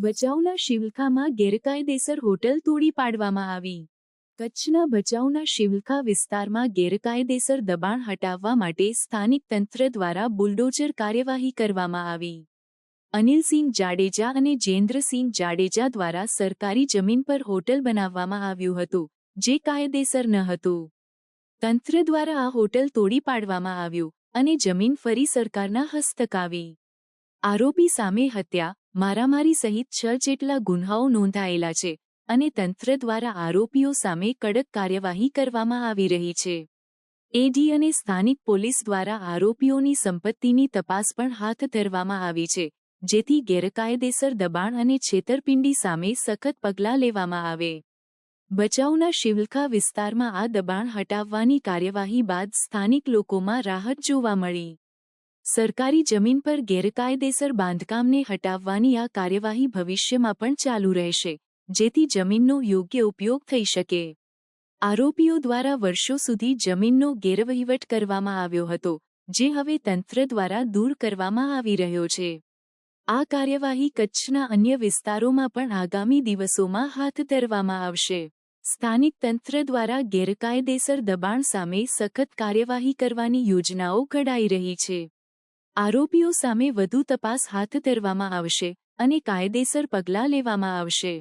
ભચાઉના શિવલખામાં ગેરકાયદેસર હોટલ તોડી પાડવામાં આવી। કચ્છના ભચાઉના શિવલખા વિસ્તારમાં ગેરકાયદેસર દબાણ હટાવવા માટે સ્થાનિક તંત્ર દ્વારા બુલડોઝર કાર્યવાહી કરવામાં આવી। અનિલસિંહ જાડેજા અને જેન્દ્રસિંહ જાડેજા દ્વારા સરકારી જમીન પર હોટલ બનાવવામાં આવ્યું હતું, જે કાયદેસર ન હતું। તંત્ર દ્વારા આ હોટલ તોડી પાડવામાં આવ્યું અને જમીન ફરી સરકારના હસ્તક આવી। આરોપી સામે હત્યા, મારામારી સહિત 6 જેટલા ગુન્હાઓ નોંધાયેલા છે અને તંત્ર દ્વારા આરોપીઓ સામે કડક કાર્યવાહી કરવામાં આવી રહી છે। એડી અને સ્થાનિક પોલીસ દ્વારા આરોપીઓની સંપત્તિની તપાસ પણ હાથ ધરવામાં આવી છે, જેથી ગેરકાયદેસર દબાણ અને છેતરપિંડી સામે સખત પગલાં લેવામાં આવે। ભચાઉના શિવલખા વિસ્તારમાં આ દબાણ હટાવવાની કાર્યવાહી બાદ સ્થાનિક લોકોમાં રાહત જોવા મળી। સરકારી જમીન પર ગેરકાયદેસર બાંધકામને હટાવવાની આ કાર્યવાહી ભવિષ્યમાં પણ ચાલુ રહેશે, જેથી જમીનનો યોગ્ય ઉપયોગ થઈ શકે। આરોપીઓ દ્વારા વર્ષો સુધી જમીનનો ગેરવહીવટ કરવામાં આવ્યો હતો, જે હવે તંત્ર દ્વારા દૂર કરવામાં આવી રહ્યો છે। આ કાર્યવાહી કચ્છના અન્ય વિસ્તારોમાં પણ આગામી દિવસોમાં હાથ ધરવામાં આવશે। સ્થાનિક તંત્ર દ્વારા ગેરકાયદેસર દબાણ સામે સખત કાર્યવાહી કરવાની યોજનાઓ ઘડાઈ રહી છે। આરોપીઓ સામે વધુ તપાસ હાથ ધરવામાં આવશે અને કાયદેસર પગલાં લેવામાં આવશે।